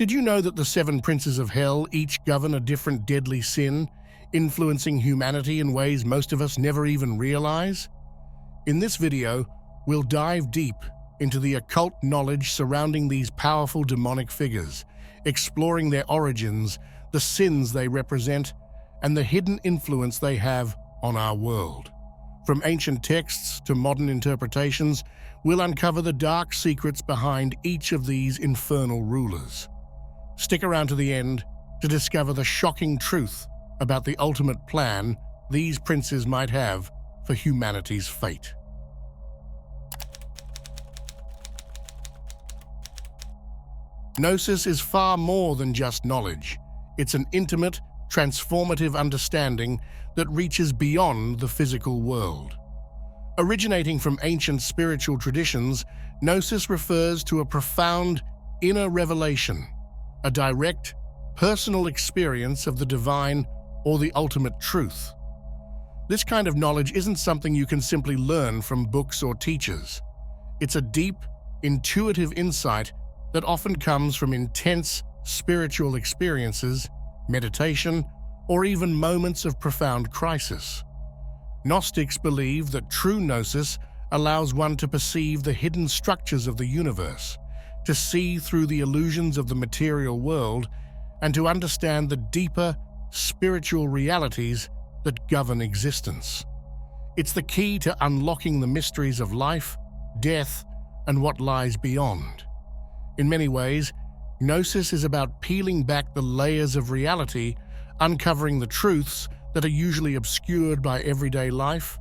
Did you know that the seven princes of hell each govern a different deadly sin, influencing humanity in ways most of us never even realize? In this video, we'll dive deep into the occult knowledge surrounding these powerful demonic figures, exploring their origins, the sins they represent, and the hidden influence they have on our world. From ancient texts to modern interpretations, we'll uncover the dark secrets behind each of these infernal rulers. Stick around to the end to discover the shocking truth about the ultimate plan these princes might have for humanity's fate. Gnosis is far more than just knowledge. It's an intimate, transformative understanding that reaches beyond the physical world. Originating from ancient spiritual traditions, Gnosis refers to a profound inner revelation, a direct, personal experience of the divine or the ultimate truth. This kind of knowledge isn't something you can simply learn from books or teachers. It's a deep, intuitive insight that often comes from intense spiritual experiences, meditation, or even moments of profound crisis. Gnostics believe that true gnosis allows one to perceive the hidden structures of the universe, to see through the illusions of the material world, and to understand the deeper spiritual realities that govern existence. It's the key to unlocking the mysteries of life, death, and what lies beyond. In many ways, Gnosis is about peeling back the layers of reality, uncovering the truths that are usually obscured by everyday life,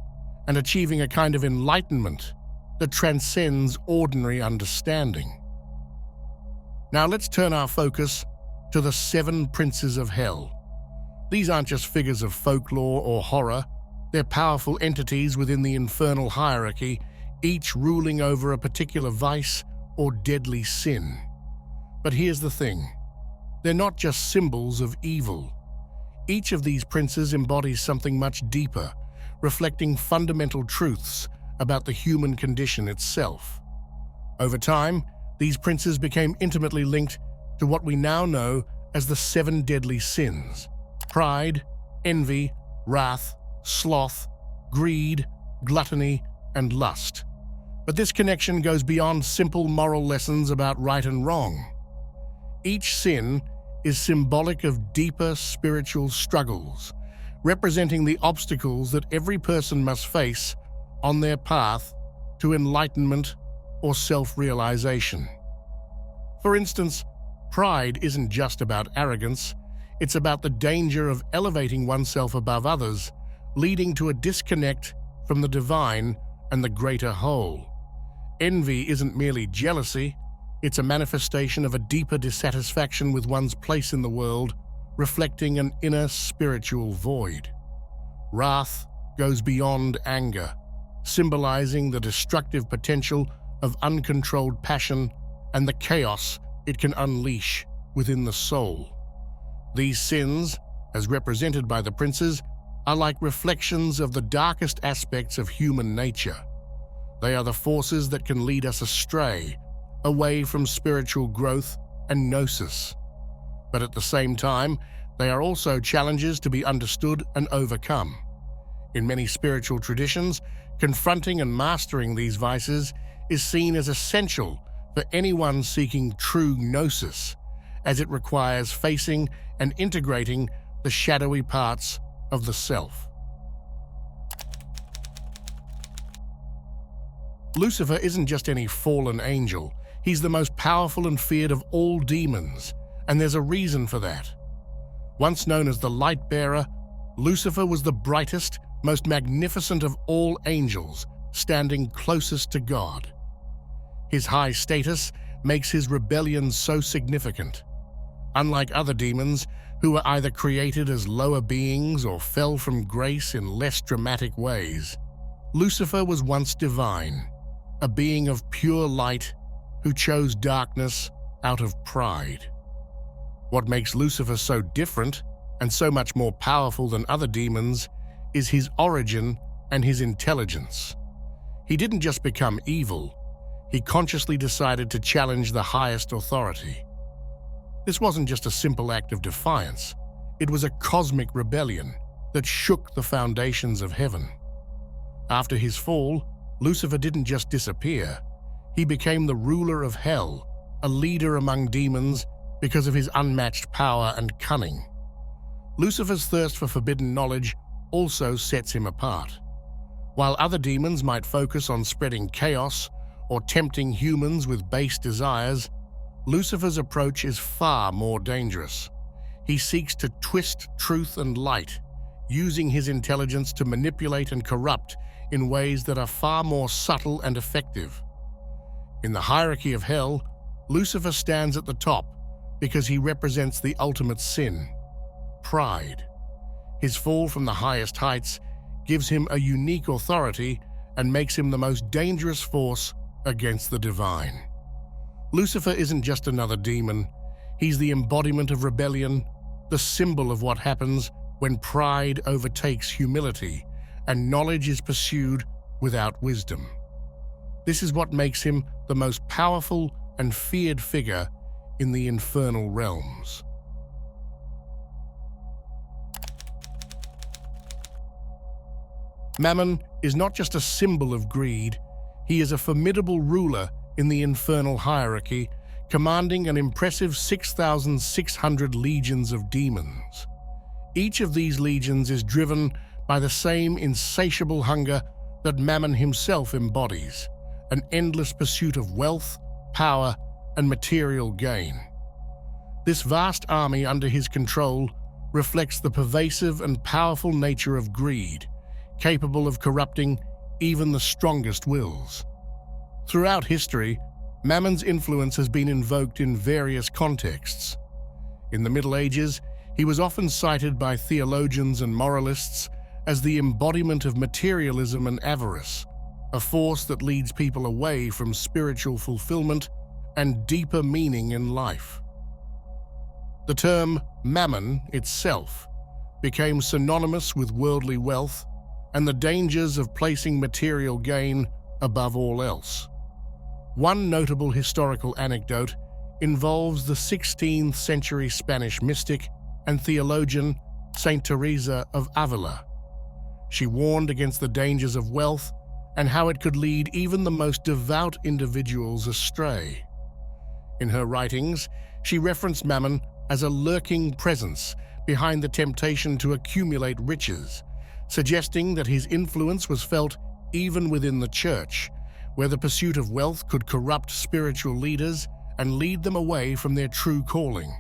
and achieving a kind of enlightenment that transcends ordinary understanding. Now let's turn our focus to the seven princes of hell. These aren't just figures of folklore or horror, they're powerful entities within the infernal hierarchy, each ruling over a particular vice or deadly sin. But here's the thing, they're not just symbols of evil. Each of these princes embodies something much deeper, reflecting fundamental truths about the human condition itself. Over time, these princes became intimately linked to what we now know as the seven deadly sins: pride, envy, wrath, sloth, greed, gluttony, and lust. But this connection goes beyond simple moral lessons about right and wrong. Each sin is symbolic of deeper spiritual struggles, representing the obstacles that every person must face on their path to enlightenment or self-realization. For instance, pride isn't just about arrogance, it's about the danger of elevating oneself above others, leading to a disconnect from the divine and the greater whole. Envy isn't merely jealousy, it's a manifestation of a deeper dissatisfaction with one's place in the world, reflecting an inner spiritual void. Wrath goes beyond anger, symbolizing the destructive potential of uncontrolled passion and the chaos it can unleash within the soul. These sins, as represented by the princes, are like reflections of the darkest aspects of human nature. They are the forces that can lead us astray, away from spiritual growth and gnosis. But at the same time, they are also challenges to be understood and overcome. In many spiritual traditions, confronting and mastering these vices is seen as essential for anyone seeking true gnosis, as it requires facing and integrating the shadowy parts of the self. Lucifer isn't just any fallen angel. He's the most powerful and feared of all demons, and there's a reason for that. Once known as the light bearer, Lucifer was the brightest, most magnificent of all angels, standing closest to God. His high status makes his rebellion so significant. Unlike other demons, who were either created as lower beings or fell from grace in less dramatic ways, Lucifer was once divine, a being of pure light who chose darkness out of pride. What makes Lucifer so different and so much more powerful than other demons is his origin and his intelligence. He didn't just become evil, he consciously decided to challenge the highest authority. This wasn't just a simple act of defiance. It was a cosmic rebellion that shook the foundations of heaven. After his fall, Lucifer didn't just disappear. He became the ruler of hell, a leader among demons because of his unmatched power and cunning. Lucifer's thirst for forbidden knowledge also sets him apart. While other demons might focus on spreading chaos or tempting humans with base desires, Lucifer's approach is far more dangerous. He seeks to twist truth and light, using his intelligence to manipulate and corrupt in ways that are far more subtle and effective. In the hierarchy of hell, Lucifer stands at the top because he represents the ultimate sin: pride. His fall from the highest heights gives him a unique authority and makes him the most dangerous force against the divine. Lucifer isn't just another demon. He's the embodiment of rebellion, the symbol of what happens when pride overtakes humility and knowledge is pursued without wisdom. This is what makes him the most powerful and feared figure in the infernal realms. Mammon is not just a symbol of greed, he is a formidable ruler in the infernal hierarchy, commanding an impressive 6,600 legions of demons. Each of these legions is driven by the same insatiable hunger that Mammon himself embodies: an endless pursuit of wealth, power, and material gain. This vast army under his control reflects the pervasive and powerful nature of greed, capable of corrupting even the strongest wills. Throughout history, Mammon's influence has been invoked in various contexts. In the Middle Ages, he was often cited by theologians and moralists as the embodiment of materialism and avarice, a force that leads people away from spiritual fulfillment and deeper meaning in life. The term Mammon itself became synonymous with worldly wealth and the dangers of placing material gain above all else. One notable historical anecdote involves the 16th century Spanish mystic and theologian Saint Teresa of Avila. She warned against the dangers of wealth and how it could lead even the most devout individuals astray. In her writings, she referenced Mammon as a lurking presence behind the temptation to accumulate riches, suggesting that his influence was felt even within the church, where the pursuit of wealth could corrupt spiritual leaders and lead them away from their true calling.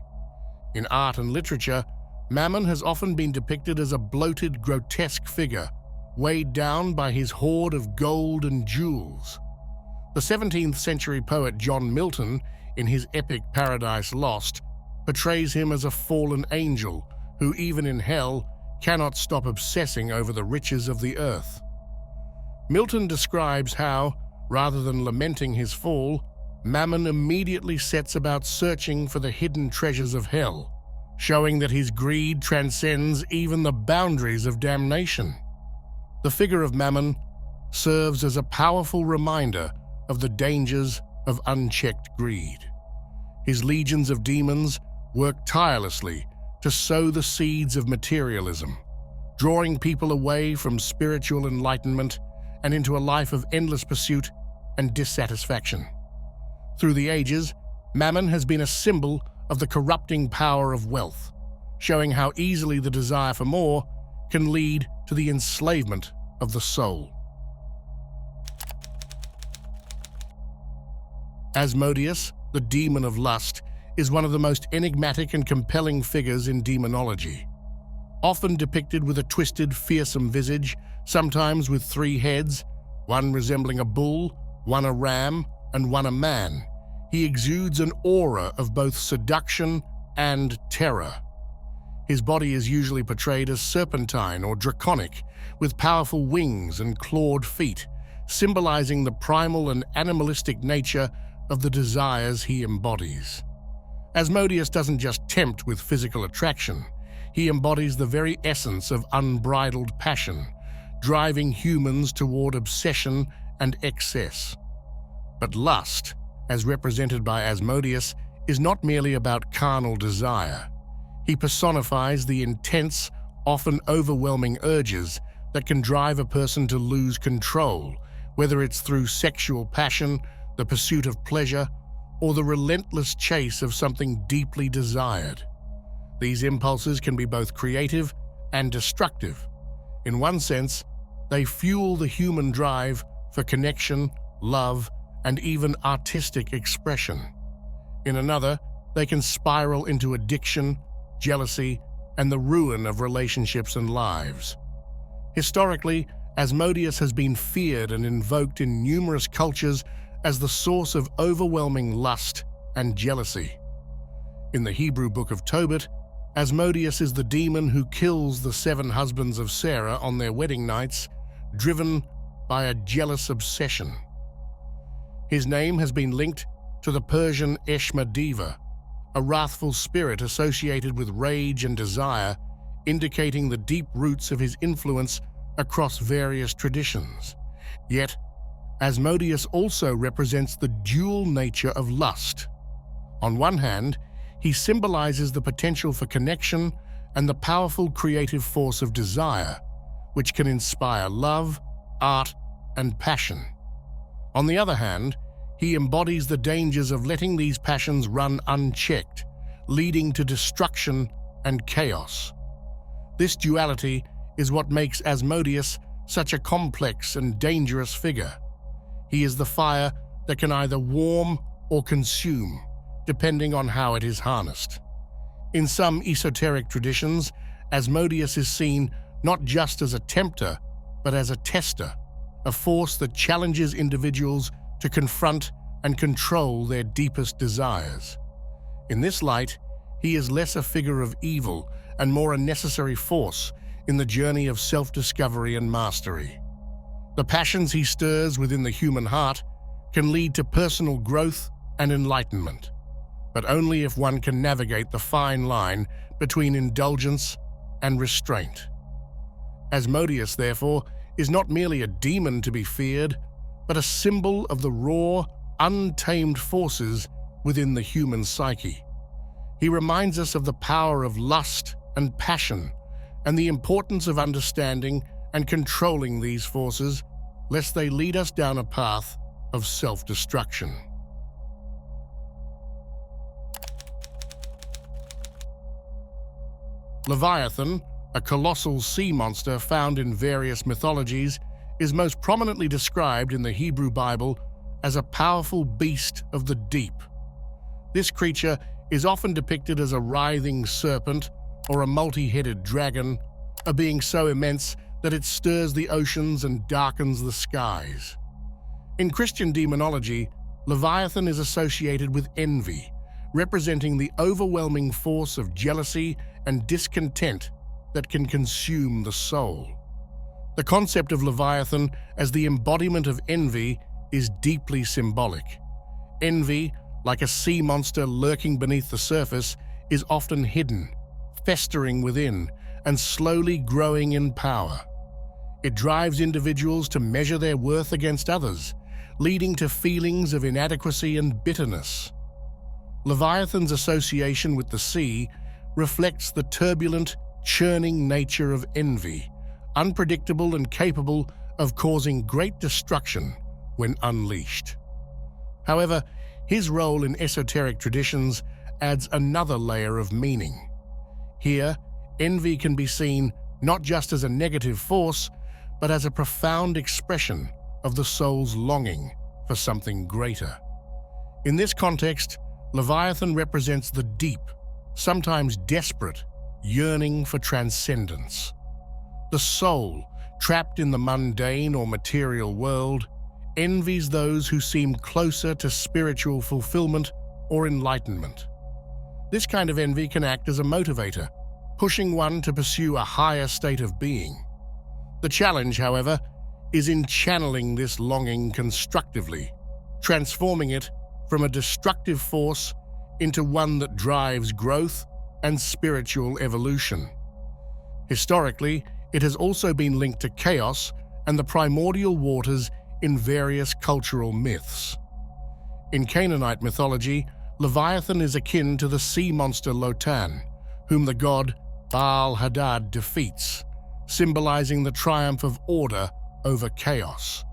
In art and literature, Mammon has often been depicted as a bloated, grotesque figure, weighed down by his hoard of gold and jewels. The 17th century poet John Milton, in his epic Paradise Lost, portrays him as a fallen angel who, even in hell, cannot stop obsessing over the riches of the earth. Milton describes how, rather than lamenting his fall, Mammon immediately sets about searching for the hidden treasures of hell, showing that his greed transcends even the boundaries of damnation. The figure of Mammon serves as a powerful reminder of the dangers of unchecked greed. His legions of demons work tirelessly to sow the seeds of materialism, drawing people away from spiritual enlightenment and into a life of endless pursuit and dissatisfaction. Through the ages, Mammon has been a symbol of the corrupting power of wealth, showing how easily the desire for more can lead to the enslavement of the soul. Asmodeus, the demon of lust, is one of the most enigmatic and compelling figures in demonology. Often depicted with a twisted, fearsome visage, sometimes with 3 heads, one resembling a bull, one a ram, and one a man, he exudes an aura of both seduction and terror. His body is usually portrayed as serpentine or draconic, with powerful wings and clawed feet, symbolizing the primal and animalistic nature of the desires he embodies. Asmodeus doesn't just tempt with physical attraction, he embodies the very essence of unbridled passion, driving humans toward obsession and excess. But lust, as represented by Asmodeus, is not merely about carnal desire. He personifies the intense, often overwhelming urges that can drive a person to lose control, whether it's through sexual passion, the pursuit of pleasure, or the relentless chase of something deeply desired. These impulses can be both creative and destructive. In one sense, they fuel the human drive for connection, love, and even artistic expression. In another, they can spiral into addiction, jealousy, and the ruin of relationships and lives. Historically, Asmodeus has been feared and invoked in numerous cultures as the source of overwhelming lust and jealousy. In the Hebrew book of Tobit, Asmodeus is the demon who kills the 7 husbands of Sarah on their wedding nights, driven by a jealous obsession. His name has been linked to the Persian Eshma-Deva, a wrathful spirit associated with rage and desire, indicating the deep roots of his influence across various traditions. Yet, Asmodeus also represents the dual nature of lust. On one hand, he symbolizes the potential for connection and the powerful creative force of desire, which can inspire love, art, and passion. On the other hand, he embodies the dangers of letting these passions run unchecked, leading to destruction and chaos. This duality is what makes Asmodeus such a complex and dangerous figure. He is the fire that can either warm or consume, depending on how it is harnessed. In some esoteric traditions, Asmodeus is seen not just as a tempter, but as a tester, a force that challenges individuals to confront and control their deepest desires. In this light, he is less a figure of evil and more a necessary force in the journey of self-discovery and mastery. The passions he stirs within the human heart can lead to personal growth and enlightenment, but only if one can navigate the fine line between indulgence and restraint. Asmodeus, therefore, is not merely a demon to be feared, but a symbol of the raw, untamed forces within the human psyche. He reminds us of the power of lust and passion, and the importance of understanding and controlling these forces, lest they lead us down a path of self-destruction. Leviathan, a colossal sea monster found in various mythologies, is most prominently described in the Hebrew Bible as a powerful beast of the deep. This creature is often depicted as a writhing serpent or a multi-headed dragon, a being so immense that it stirs the oceans and darkens the skies. In Christian demonology, Leviathan is associated with envy, representing the overwhelming force of jealousy and discontent that can consume the soul. The concept of Leviathan as the embodiment of envy is deeply symbolic. Envy, like a sea monster lurking beneath the surface, is often hidden, festering within, and slowly growing in power. It drives individuals to measure their worth against others, leading to feelings of inadequacy and bitterness. Leviathan's association with the sea reflects the turbulent, churning nature of envy, unpredictable and capable of causing great destruction when unleashed. However, his role in esoteric traditions adds another layer of meaning. Here, envy can be seen not just as a negative force, but as a profound expression of the soul's longing for something greater. In this context, Leviathan represents the deep, sometimes desperate, yearning for transcendence. The soul, trapped in the mundane or material world, envies those who seem closer to spiritual fulfillment or enlightenment. This kind of envy can act as a motivator, pushing one to pursue a higher state of being. The challenge, however, is in channeling this longing constructively, transforming it from a destructive force into one that drives growth and spiritual evolution. Historically, it has also been linked to chaos and the primordial waters in various cultural myths. In Canaanite mythology, Leviathan is akin to the sea monster Lotan, whom the god Baal-Hadad defeats, symbolizing the triumph of order over chaos.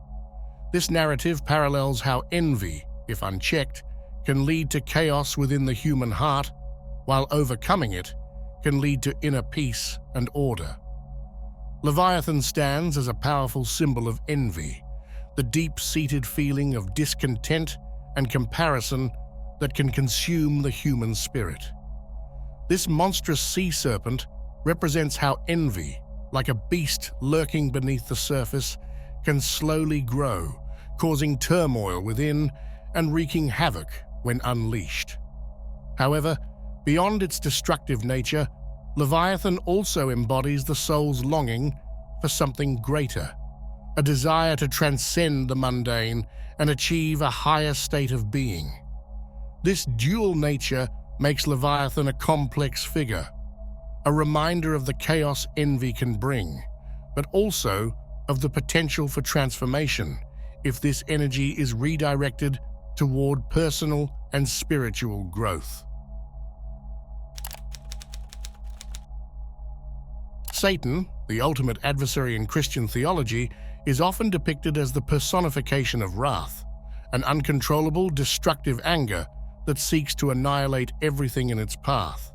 This narrative parallels how envy, if unchecked, can lead to chaos within the human heart, while overcoming it can lead to inner peace and order. Leviathan stands as a powerful symbol of envy, the deep-seated feeling of discontent and comparison that can consume the human spirit. This monstrous sea serpent represents how envy, like a beast lurking beneath the surface, can slowly grow, causing turmoil within and wreaking havoc when unleashed. However, beyond its destructive nature, Leviathan also embodies the soul's longing for something greater, a desire to transcend the mundane and achieve a higher state of being. This dual nature makes Leviathan a complex figure, a reminder of the chaos envy can bring, but also of the potential for transformation if this energy is redirected toward personal and spiritual growth. Satan, the ultimate adversary in Christian theology, is often depicted as the personification of wrath, an uncontrollable, destructive anger that seeks to annihilate everything in its path.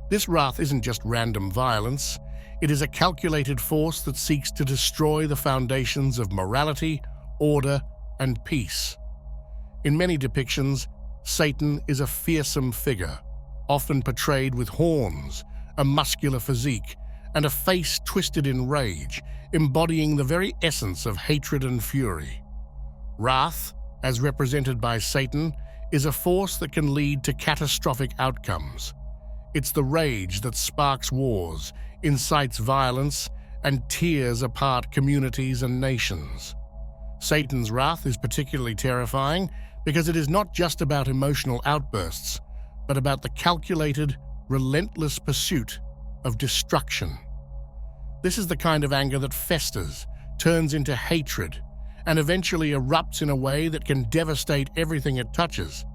This wrath isn't just random violence, it is a calculated force that seeks to destroy the foundations of morality, order, and peace. In many depictions, Satan is a fearsome figure, often portrayed with horns, a muscular physique, and a face twisted in rage, embodying the very essence of hatred and fury. Wrath, as represented by Satan, is a force that can lead to catastrophic outcomes. It's the rage that sparks wars, incites violence, and tears apart communities and nations. Satan's wrath is particularly terrifying because it is not just about emotional outbursts, but about the calculated, relentless pursuit of destruction. This is the kind of anger that festers, turns into hatred, and eventually erupts in a way that can devastate everything it touches.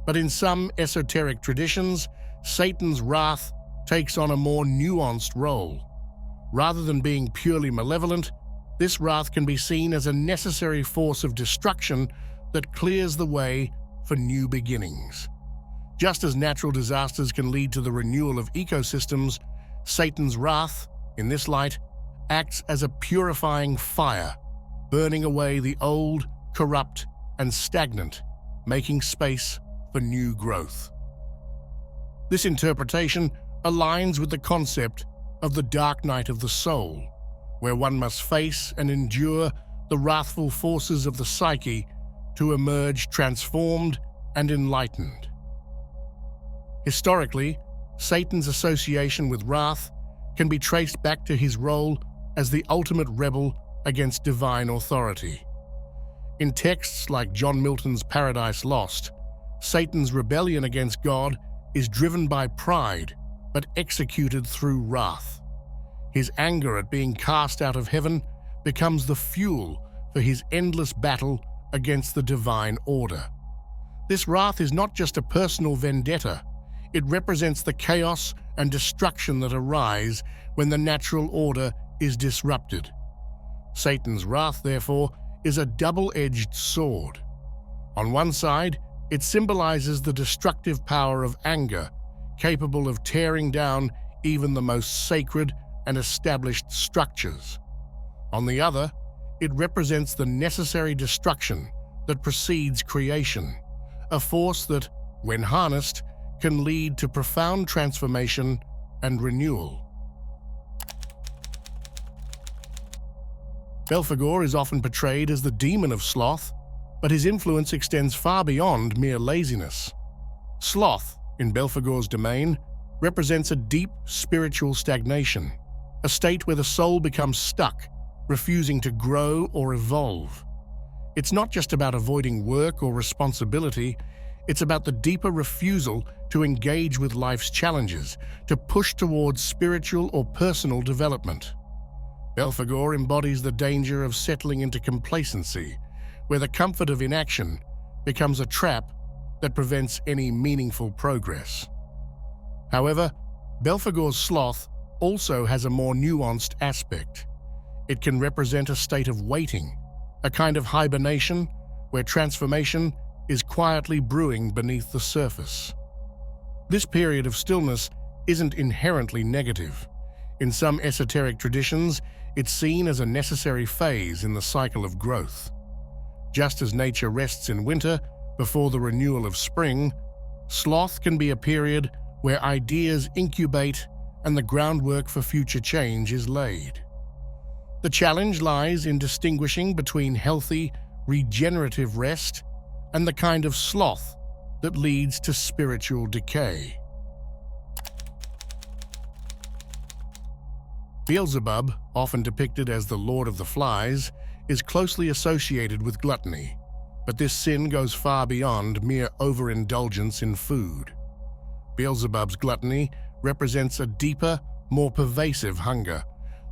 But in some esoteric traditions, Satan's wrath takes on a more nuanced role. Rather than being purely malevolent, this wrath can be seen as a necessary force of destruction that clears the way for new beginnings. Just as natural disasters can lead to the renewal of ecosystems, Satan's wrath, in this light, acts as a purifying fire, burning away the old, corrupt, and stagnant, making space for new growth. This interpretation aligns with the concept of the dark night of the soul, where one must face and endure the wrathful forces of the psyche to emerge transformed and enlightened. Historically, Satan's association with wrath can be traced back to his role as the ultimate rebel against divine authority. In texts like John Milton's Paradise Lost, Satan's rebellion against God is driven by pride, but executed through wrath. His anger at being cast out of heaven becomes the fuel for his endless battle against the divine order. This wrath is not just a personal vendetta, it represents the chaos and destruction that arise when the natural order is disrupted. Satan's wrath, therefore, is a double-edged sword. On one side, it symbolizes the destructive power of anger, capable of tearing down even the most sacred and established structures. On the other, it represents the necessary destruction that precedes creation, a force that, when harnessed, can lead to profound transformation and renewal. Belphegor is often portrayed as the demon of sloth, but his influence extends far beyond mere laziness. Sloth, in Belphegor's domain, represents a deep spiritual stagnation, a state where the soul becomes stuck, refusing to grow or evolve. It's not just about avoiding work or responsibility, it's about the deeper refusal to engage with life's challenges, to push towards spiritual or personal development. Belphegor embodies the danger of settling into complacency, where the comfort of inaction becomes a trap that prevents any meaningful progress. However, Belphegor's sloth also has a more nuanced aspect. It can represent a state of waiting, a kind of hibernation where transformation is quietly brewing beneath the surface. This period of stillness isn't inherently negative. In some esoteric traditions, it's seen as a necessary phase in the cycle of growth. Just as nature rests in winter before the renewal of spring, sloth can be a period where ideas incubate and the groundwork for future change is laid. The challenge lies in distinguishing between healthy, regenerative rest and the kind of sloth that leads to spiritual decay. Beelzebub, often depicted as the Lord of the Flies, is closely associated with gluttony, but this sin goes far beyond mere overindulgence in food. Beelzebub's gluttony represents a deeper, more pervasive hunger,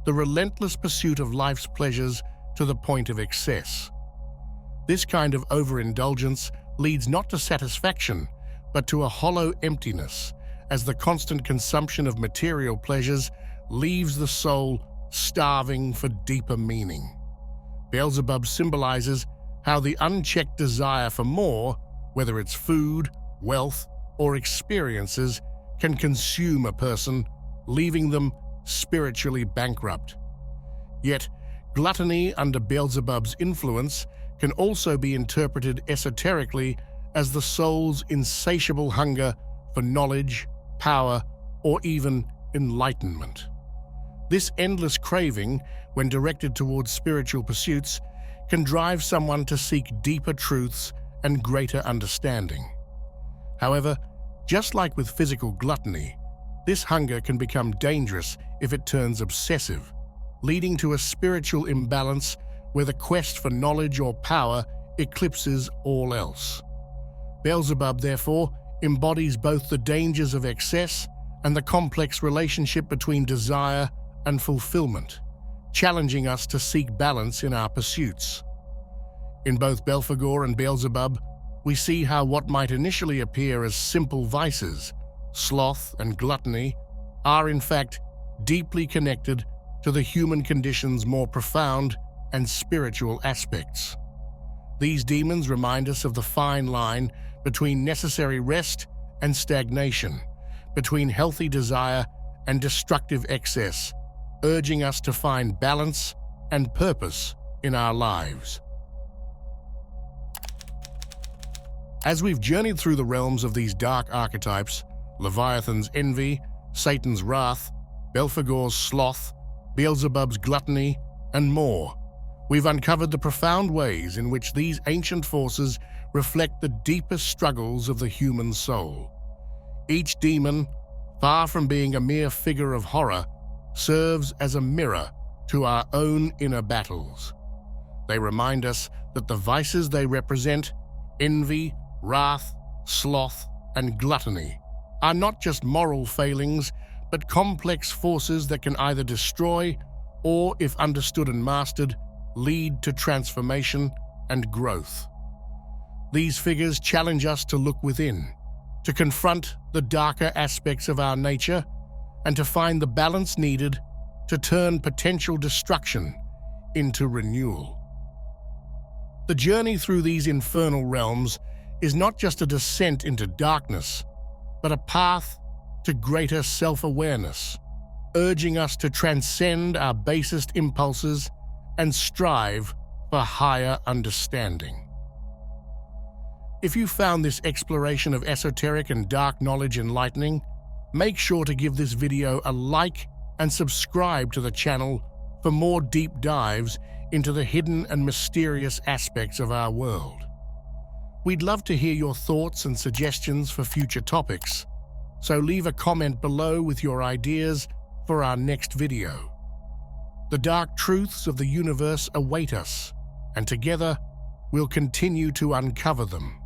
the relentless pursuit of life's pleasures to the point of excess. This kind of overindulgence leads not to satisfaction, but to a hollow emptiness, as the constant consumption of material pleasures leaves the soul starving for deeper meaning. Beelzebub symbolizes how the unchecked desire for more, whether it's food, wealth, or experiences, can consume a person, leaving them spiritually bankrupt. Yet, gluttony under Beelzebub's influence can also be interpreted esoterically as the soul's insatiable hunger for knowledge, power, or even enlightenment. This endless craving, when directed towards spiritual pursuits, can drive someone to seek deeper truths and greater understanding. However, just like with physical gluttony, this hunger can become dangerous if it turns obsessive, leading to a spiritual imbalance where the quest for knowledge or power eclipses all else. Beelzebub, therefore, embodies both the dangers of excess and the complex relationship between desire and fulfillment, challenging us to seek balance in our pursuits. In both Belphegor and Beelzebub, we see how what might initially appear as simple vices, sloth and gluttony, are in fact deeply connected to the human condition's more profound and spiritual aspects. These demons remind us of the fine line between necessary rest and stagnation, between healthy desire and destructive excess, urging us to find balance and purpose in our lives. As we've journeyed through the realms of these dark archetypes, Leviathan's envy, Satan's wrath, Belphegor's sloth, Beelzebub's gluttony, and more, we've uncovered the profound ways in which these ancient forces reflect the deepest struggles of the human soul. Each demon, far from being a mere figure of horror, serves as a mirror to our own inner battles. They remind us that the vices they represent, envy, wrath, sloth, and gluttony, are not just moral failings, but complex forces that can either destroy or, if understood and mastered, lead to transformation and growth. These figures challenge us to look within, to confront the darker aspects of our nature, and to find the balance needed to turn potential destruction into renewal. The journey through these infernal realms is not just a descent into darkness, but a path to greater self-awareness, urging us to transcend our basest impulses and strive for higher understanding. If you found this exploration of esoteric and dark knowledge enlightening, make sure to give this video a like and subscribe to the channel for more deep dives into the hidden and mysterious aspects of our world. We'd love to hear your thoughts and suggestions for future topics, so leave a comment below with your ideas for our next video. The dark truths of the universe await us, and together we'll continue to uncover them.